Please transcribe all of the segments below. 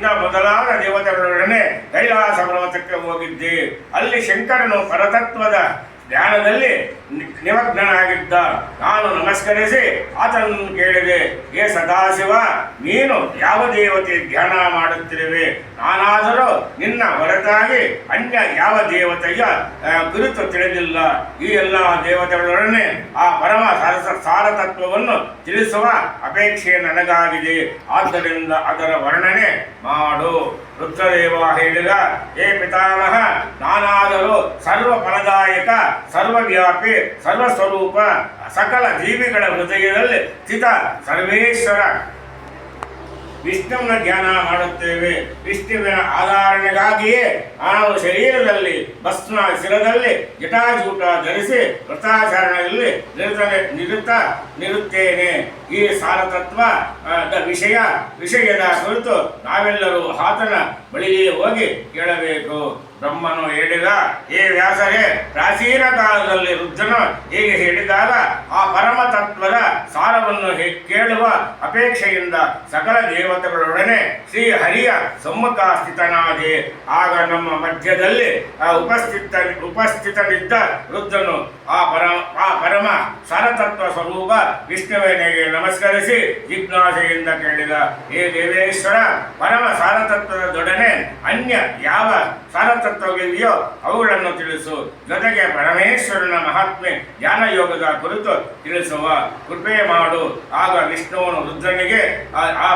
ಇಂದ್ರ ಮೊದಲಾದ ದೇವತೆಗಳೊಡನೆ ಕೈಲಾಸ ಪರ್ವತಕ್ಕೆ ಹೋಗಿದ್ದೆ. ಅಲ್ಲಿ ಶಂಕರನು ಪರತತ್ವದ ಧ್ಯಾನದಲ್ಲಿ ನಿಮಗ್ನನಾಗಿದ್ದ. ನಾನು ನಮಸ್ಕರಿಸಿ ಆತನನ್ನು ಕೇಳಿದೆ, ಏ ಸದಾಶಿವ, ನೀನು ಯಾವ ದೇವತೆ ಧ್ಯಾನ ಮಾಡುತ್ತಿರುವೆ? ನಾನಾದರೂ ನಿನ್ನ ಹೊರತಾಗಿ ಅನ್ಯ ಯಾವ ದೇವತೆಯ ಕುರಿತು ತಿಳಿದಿಲ್ಲ. ಈ ಎಲ್ಲ ದೇವತೆಗಳೊಡನೆ ಆ ಪರಮ ಸಾರತತ್ವವನ್ನು ತಿಳಿಸುವ ಅಪೇಕ್ಷೆ ನನಗಾಗಿದೆ. ಆದ್ದರಿಂದ ಅದರ ವರ್ಣನೆ ಮಾಡು. ರುದ್ರದೇವ ಹೇಳಿದ, ಏ ಪಿತಾಮಹ, ನಾನಾದರೂ ಸರ್ವ ಫಲದಾಯಕ, ಸರ್ವವ್ಯಾಪಿ, ಸರ್ವಸ್ವರೂಪ, ಸಕಲ ಜೀವಿಗಳ ಹೃದಯದಲ್ಲಿ ಸ್ಥಿತ ಸರ್ವೇಶ್ವರ ವಿಷ್ಣುವಿನ ಧ್ಯಾನ ಮಾಡುತ್ತೇವೆ. ವಿಷ್ಣುವಿನ ಆಧಾರಣೆಗಾಗಿಯೇ ನಾನು ಶರೀರದಲ್ಲಿ ಭಸ್ಮ, ಶಿರದಲ್ಲಿ ಜಟಾಜೂಟ ಧರಿಸಿ ವ್ರತಾಚರಣೆಯಲ್ಲಿ ನಿರುತ್ತೇನೆ. ಈ ಸಾರತತ್ವ ವಿಷಯದ ಕುರಿತು ನಾವೆಲ್ಲರೂ ಆತನ ಬಳಿಗೆ ಹೋಗಿ ಕೇಳಬೇಕು. ಬ್ರಹ್ಮನು ಹೇಳಿದ, ಏ ವ್ಯಾಸರೇ, ಪ್ರಾಚೀನ ಕಾಲದಲ್ಲಿ ರುದ್ರನು ಹೀಗೆ ಹೇಳಿದಾಗ ಆ ಪರಮ ತತ್ವದ ಸಾರವನ್ನು ಕೇಳುವ ಅಪೇಕ್ಷೆಯಿಂದ ಸಕಲ ದೇವತೆಗಳೊಡನೆ ಶ್ರೀ ಹರಿಯ ಸಮ್ಮುಖ ಸ್ಥಿತನಾದೆ. ಆಗ ನಮ್ಮ ಮಧ್ಯದಲ್ಲಿ ಉಪಸ್ಥಿತನಿದ್ದ ರುದ್ರನು ಆ ಪರಮ ಸಾರತತ್ವ ಸ್ವರೂಪ ವಿಷ್ಣುವಿನಿಗೆ ನಮಸ್ಕರಿಸಿ ಜಿಜ್ಞಾಸೆಯಿಂದ ಕೇಳಿದ, ಹೇ ದೇವೇಶ್ವರ, ಪರಮ ಸಾರತತ್ವದೊಡನೆ ಅನ್ಯ ಯಾವ ಸಾರತತ್ವವಿದೆಯೋ ಅವುಗಳನ್ನು ತಿಳಿಸು. ಜೊತೆಗೆ ಪರಮೇಶ್ವರನ ಮಹಾತ್ಮೆ ಧ್ಯಾನ ಯೋಗದ ಕುರಿತು ತಿಳಿಸುವ ಕೃಪೆ ಮಾಡು. ಆಗ ವಿಷ್ಣುವನು ರುದ್ರನಿಗೆ ಆ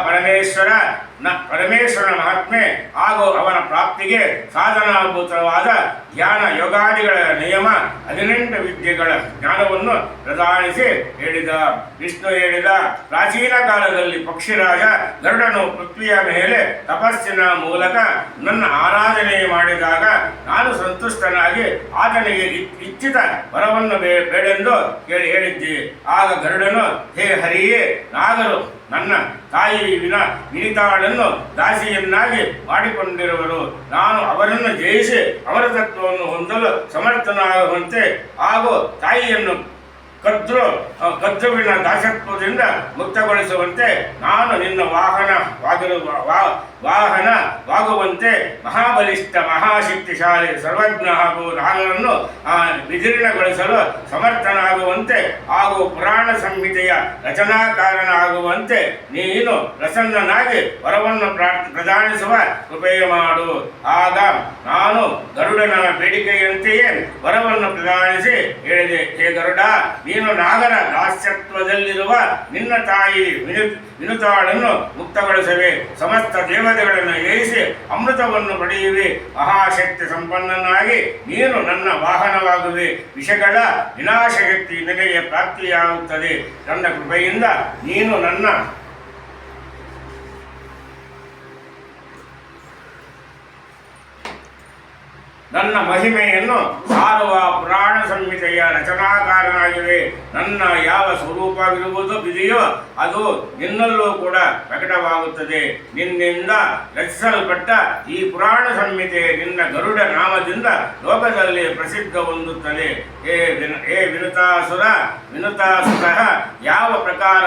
ಪರಮೇಶ್ವರನ ಮಹಾತ್ಮೆ ಹಾಗೂ ಅವನ ಪ್ರಾಪ್ತಿಗೆ ಸಾಧನಾಭೂತವಾದ ಧ್ಯಾನ ಯೋಗಾದಿಗಳ ನಿಯಮ 18 ವಿದ್ಯೆಗಳ ಜ್ಞಾನವನ್ನು ಪ್ರದಾನಿಸಿ ಹೇಳಿದ. ವಿಷ್ಣು ಹೇಳಿದ, ಪ್ರಾಚೀನ ಕಾಲದಲ್ಲಿ ಪಕ್ಷಿರಾಜ ಗರುಡನು ಪೃಥ್ವಿಯ ಮೇಲೆ ತಪಸ್ಸಿನ ಮೂಲಕ ನನ್ನ ಆರಾಧನೆ ಮಾಡಿದಾಗ ನಾನು ಸಂತುಷ್ಟನಾಗಿ ಆತನಿಗೆ ಇಚ್ಛಿತ ವರವನ್ನು ಬೇಡೆಂದು ಹೇಳಿದ್ದೆ. ಆಗ ಗರುಡನು, ಹೇ ಹರಿಯೇ, ನಾಗರು ನನ್ನ ತಾಯಿ ವಿನಿತಾಳನ್ನು ದಾಸಿಯನ್ನಾಗಿ ಮಾಡಿಕೊಂಡಿರುವರು. ನಾನು ಅವರನ್ನು ಜಯಿಸಿ ಅವರ ತತ್ವವನ್ನು ಹೊಂದಲು ಸಮರ್ಥನಾಗುವಂತೆ ಹಾಗೂ ತಾಯಿಯನ್ನು ಕದ್ರುವಿನ ದಾಸತ್ವದಿಂದ ಮುಕ್ತಗೊಳಿಸುವಂತೆ ನಾನು ನಿನ್ನ ವಾಹನವಾಗುವಂತೆ ಮಹಾಬಲಿಷ್ಠ, ಮಹಾಶಕ್ತಿಶಾಲಿ, ಸರ್ವಜ್ಞ ಹಾಗೂ ನಾಗರನ್ನು ವಿದೀರ್ಣಗೊಳಿಸಲು ಸಮರ್ಥನಾಗುವಂತೆ ಹಾಗೂ ಪುರಾಣ ಸಂಹಿತೆಯ ರಚನಾಕಾರನಾಗುವಂತೆ ನೀನು ಪ್ರಸನ್ನನಾಗಿ ವರವನ್ನು ಪ್ರದಾನಿಸುವ ಕೃಪೆ ಮಾಡು. ಆಗ ನಾನು ಗರುಡನ ಬೇಡಿಕೆಯಂತೆಯೇ ವರವನ್ನು ಪ್ರದಾನಿಸಿ ಹೇಳಿದೆ, ಹೇ ಗರುಡ, ನೀನು ನಾಗರ ದಾಸ್ಯತ್ವದಲ್ಲಿರುವ ನಿನ್ನ ತಾಯಿ ವಿನುತಾಳನ್ನು ಮುಕ್ತಗೊಳಿಸುವೆ. ಸಮಸ್ತ ದೇವತೆಗಳನ್ನು ಏರಿಸಿ ಅಮೃತವನ್ನು ಪಡೆಯುವೆ. ಮಹಾಶಕ್ತಿ ಸಂಪನ್ನನಾಗಿ ನೀನು ನನ್ನ ವಾಹನವಾಗುವೆ. ವಿಷಗಳ ವಿನಾಶಶಕ್ತಿ ನಿನಗೆ ಪ್ರಾಪ್ತಿಯಾಗುತ್ತದೆ. ನನ್ನ ಕೃಪೆಯಿಂದ ನೀನು ನನ್ನ ಮಹಿಮೆಯನ್ನು ಸಾರುವ ಪುರಾಣ ಸಂಹಿತೆಯ ರಚನಾಕಾರನಾಗಿವೆ. ನನ್ನ ಯಾವ ಸ್ವರೂಪವಿದೆಯೋ ಅದು ನಿನ್ನಲ್ಲೂ ಕೂಡ ಪ್ರಕಟವಾಗುತ್ತದೆ. ನಿನ್ನಿಂದ ರಚಿಸಲ್ಪಟ್ಟ ಈ ಪುರಾಣ ಸಂಹಿತೆ ನಿನ್ನ ಗರುಡ ನಾಮದಿಂದ ಲೋಕದಲ್ಲಿ ಪ್ರಸಿದ್ಧ ಹೊಂದುತ್ತದೆ. ಹೇ ವಿನುತಾಸುರ, ಯಾವ ಪ್ರಕಾರ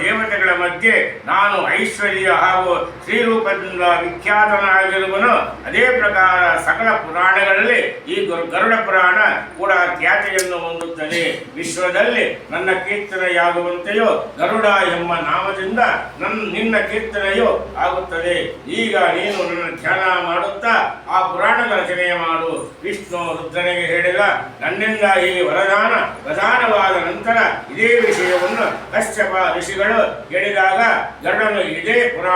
ದೇವತೆಗಳ ಮಧ್ಯೆ ನಾನು ಐಶ್ವರ್ಯ ಹಾಗೂ ಶ್ರೀರೂಪದಿಂದ ವಿಖ್ಯಾತನಾಗಿರುವನು, ಅದೇ ಪ್ರಕಾರ ಸಕಲ ಪುರಾಣಗಳಲ್ಲಿ ಈ ಗರುಡ ಪುರಾಣ ಕೂಡ ಖ್ಯಾತಿಯನ್ನು ಹೊಂದುತ್ತದೆ. ವಿಶ್ವದಲ್ಲಿ ನನ್ನ ಕೀರ್ತನೆಯಾಗುವಂತೆಯೋ ಗರುಡ ಎಂಬ ನಾಮದಿಂದ ನಿನ್ನ ಕೀರ್ತನೆಯು ಆಗುತ್ತದೆ. ಈಗ ನೀನು ನನ್ನ ಧ್ಯಾನ ಮಾಡುತ್ತಾ ಆ ಪುರಾಣದ ರಚನೆ ಮಾಡು. ವಿಷ್ಣು ರುದ್ರನಿಗೆ ಹೇಳಿದ, ನನ್ನಿಂದ ಈ ಪ್ರಧಾನವಾದ ನಂತರ ಇದೇ ವಿಷಯವನ್ನು ಕಶ್ಯಪ ಋಷಿಗಳು ಹೇಳಿದಾಗ ಗರುಡನು ಇದೇ ಪುರಾಣ